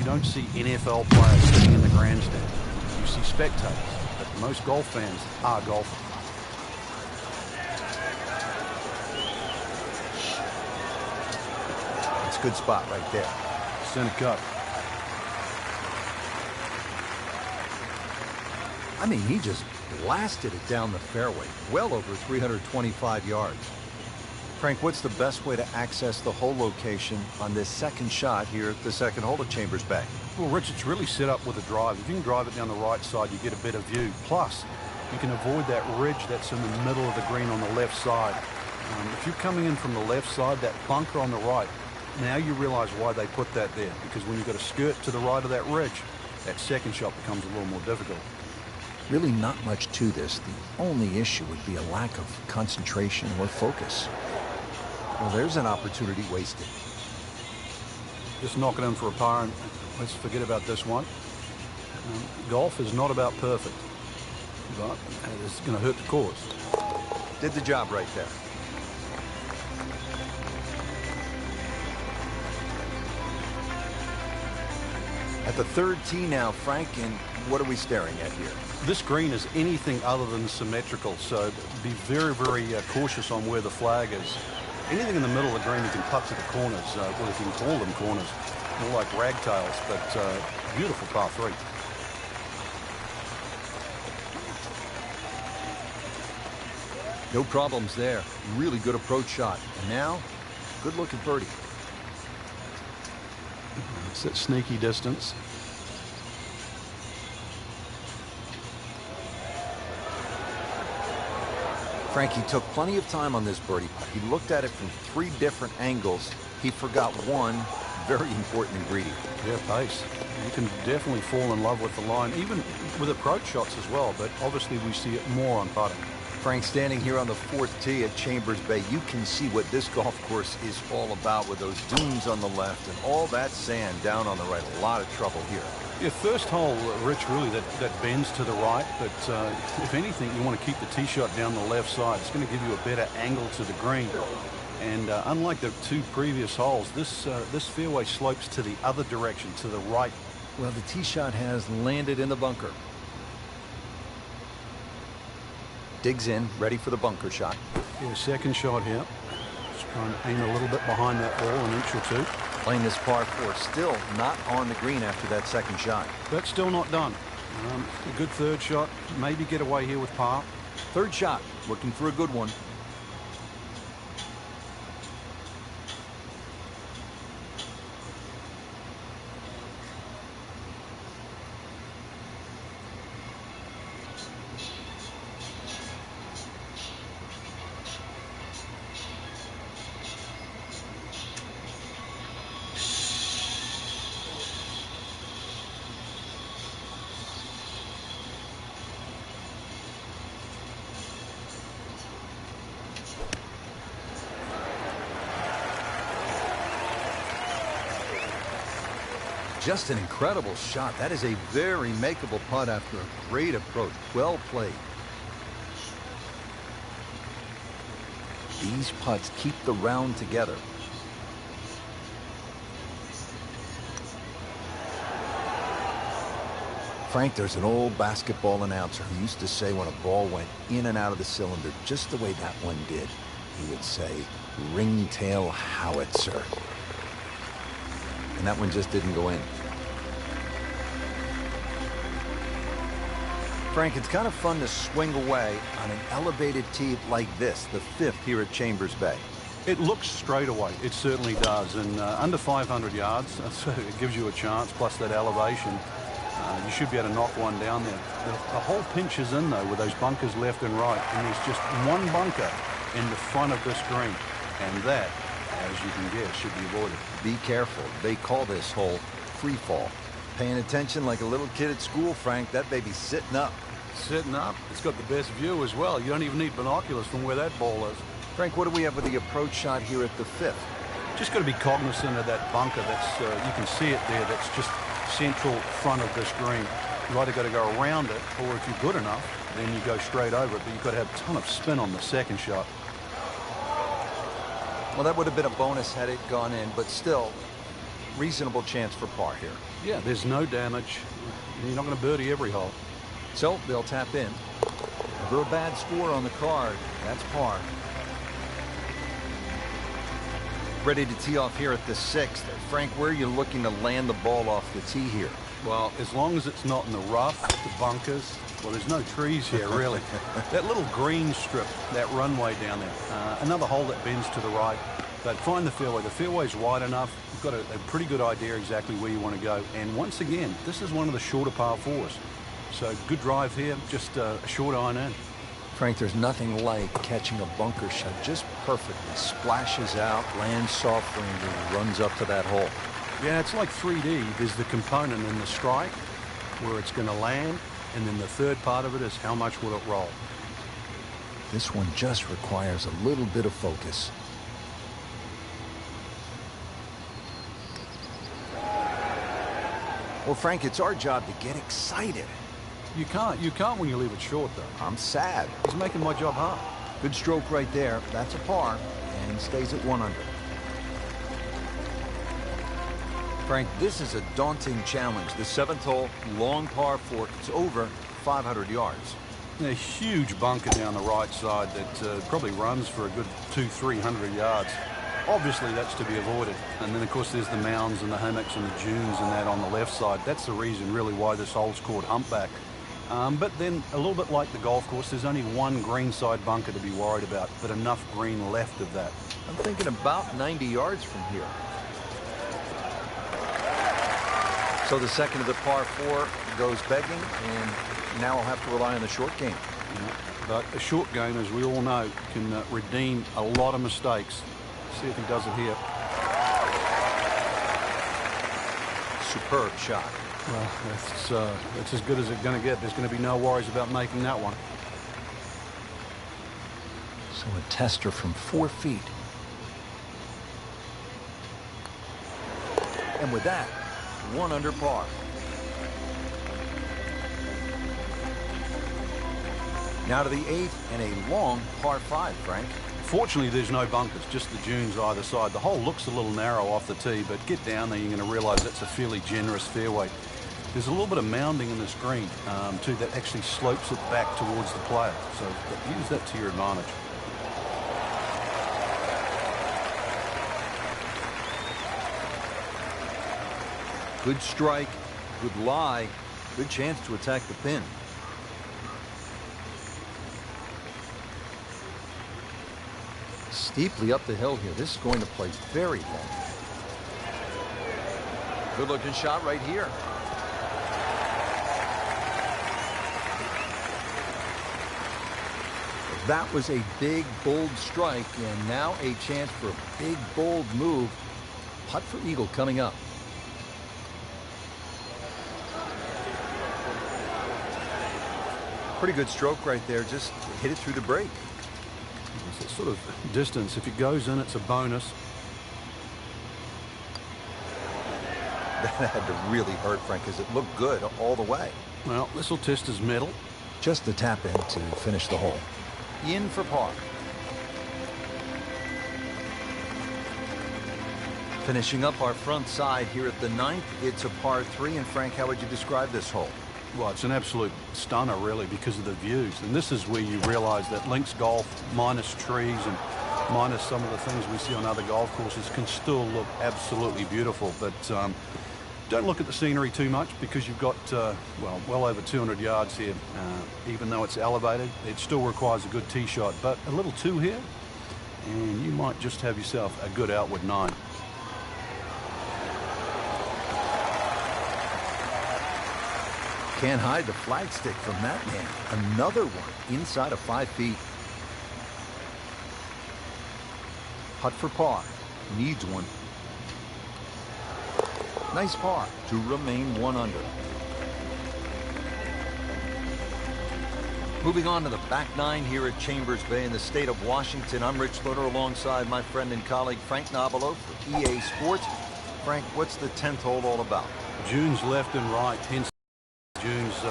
you don't see NFL players sitting in the grandstand. You see spectators, but most golf fans are golfers. It's a good spot right there. Center cut. I mean, he just blasted it down the fairway, well over 325 yards. Frank, what's the best way to access the hole location on this second shot here at the second hole at Chambers Bay? Well, Rich, it's really set up with a drive. If you can drive it down the right side, you get a better view. Plus, you can avoid that ridge that's in the middle of the green on the left side. If you're coming in from the left side, that bunker on the right, now you realize why they put that there. Because when you've got a skirt to the right of that ridge, that second shot becomes a little more difficult. Really not much to this. The only issue would be a lack of concentration or focus. Well, there's an opportunity wasted. Just knock it in for a par, and let's forget about this one. Golf is not about perfect, but it's going to hurt the cause. Did the job right there. At the third tee now, Frank, and what are we staring at here? This green is anything other than symmetrical, so be very, very cautious on where the flag is. Anything in the middle of the green you can putt to the corners, well, if you can call them corners, more like ragtails, but beautiful par 3. No problems there. Really good approach shot. And now, good looking birdie. It's that sneaky distance. Frankie took plenty of time on this birdie putt. He looked at it from 3 different angles. He forgot one very important ingredient. Yeah, pace. You can definitely fall in love with the line, even with approach shots as well, but obviously we see it more on putting. Frank, standing here on the 4th tee at Chambers Bay, you can see what this golf course is all about with those dunes on the left and all that sand down on the right. A lot of trouble here. Yeah, first hole, Rich, really that bends to the right, but if anything, you want to keep the tee shot down the left side. It's going to give you a better angle to the green. And unlike the 2 previous holes, this fairway slopes to the other direction, to the right. Well, the tee shot has landed in the bunker. Digs in, ready for the bunker shot. Yeah, second shot here. Just trying to aim a little bit behind that ball, an inch or 2. Playing this par 4, still not on the green after that second shot. But still not done. A good third shot. Maybe get away here with par. Third shot, looking for a good one. Just an incredible shot. That is a very makeable putt after a great approach. Well played. These putts keep the round together. Frank, there's an old basketball announcer who used to say when a ball went in and out of the cylinder just the way that one did, he would say, ringtail howitzer. And that one just didn't go in. Frank, it's kind of fun to swing away on an elevated tee like this, the 5th here at Chambers Bay. It looks straight away. It certainly does. And under 500 yards, so it gives you a chance, plus that elevation. You should be able to knock one down there. The whole pinches in, though, with those bunkers left and right. And there's just one bunker in the front of this green. And that, as you can guess, should be avoided. Be careful. They call this hole free fall. Paying attention like a little kid at school, Frank. That baby's sitting up. Sitting up. It's got the best view as well. You don't even need binoculars from where that ball is. Frank, what do we have with the approach shot here at the 5th? Just got to be cognizant of that bunker. That's you can see it there. That's just central front of this green. You either got to go around it, or if you're good enough, then you go straight over it. But you've got to have a ton of spin on the second shot. Well, that would have been a bonus had it gone in, but still, reasonable chance for par here. Yeah, there's no damage. You're not going to birdie every hole. So they'll tap in. Never a bad score on the card. That's par. Ready to tee off here at the 6th. Frank, where are you looking to land the ball off the tee here? Well, as long as it's not in the rough, the bunkers. Well, there's no trees here, really. That little green strip, that runway down there. Another hole that bends to the right. But find the fairway. The fairway's wide enough. You've got a pretty good idea exactly where you want to go. And once again, this is one of the shorter par 4s. So good drive here, just a short iron in. Frank, there's nothing like catching a bunker shot just perfectly. Splashes out, lands softly, and runs up to that hole. Yeah, it's like 3D. There's the component in the strike where it's going to land, and then the third part of it is how much will it roll. This one just requires a little bit of focus. Well, Frank, it's our job to get excited. You can't when you leave it short, though. I'm sad. He's making my job hard. Good stroke right there. That's a par, and stays at 1 under. Frank, this is a daunting challenge. The 7th hole, long par 4. It's over 500 yards. A huge bunker down the right side that probably runs for a good 200-300 yards. Obviously, that's to be avoided. And then, of course, there's the mounds and the hummocks and the dunes and that on the left side. That's the reason, really, why this hole's called Humpback. But then, a little bit like the golf course, there's only one greenside bunker to be worried about, but enough green left of that. I'm thinking about 90 yards from here. So the second of the par 4 goes begging, and now I'll have to rely on the short game. Yeah. But a short game, as we all know, can redeem a lot of mistakes. See if he does it here. Superb shot. Well, that's as good as it's going to get. There's going to be no worries about making that one. So a tester from 4 feet. And with that, 1 under par. Now to the 8th and a long par 5, Frank. Fortunately, there's no bunkers, just the dunes either side. The hole looks a little narrow off the tee, but get down there, you're going to realize that's a fairly generous fairway. There's a little bit of mounding in this green, too, that actually slopes it back towards the player. So use that to your advantage. Good strike, good lie, good chance to attack the pin. Steeply up the hill here. This is going to play very long. Good looking shot right here. That was a big, bold strike, and now a chance for a big, bold move. Putt for eagle coming up. Pretty good stroke right there. Just hit it through the break. It's a sort of distance. If it goes in, it's a bonus. That had to really hurt, Frank, because it looked good all the way. Well, this will test his mettle. Just the tap in to finish the hole. In for par. Finishing up our front side here at the 9th. It's a par 3. And Frank, how would you describe this hole? Well, it's an absolute stunner, really, because of the views. And this is where you realize that links golf, minus trees and minus some of the things we see on other golf courses, can still look absolutely beautiful. But don't look at the scenery too much, because you've got, well over 200 yards here. Even though it's elevated, it still requires a good tee shot. But a little 2 here, and you might just have yourself a good outward 9. Can't hide the flagstick from that man. Another one inside of 5 feet. Putt for par. Needs one. Nice par to remain 1 under. Moving on to the back 9 here at Chambers Bay in the state of Washington. I'm Rich Loder alongside my friend and colleague Frank Nobilo for EA Sports. Frank, what's the 10th hole all about? Dunes left and right, hence Dunes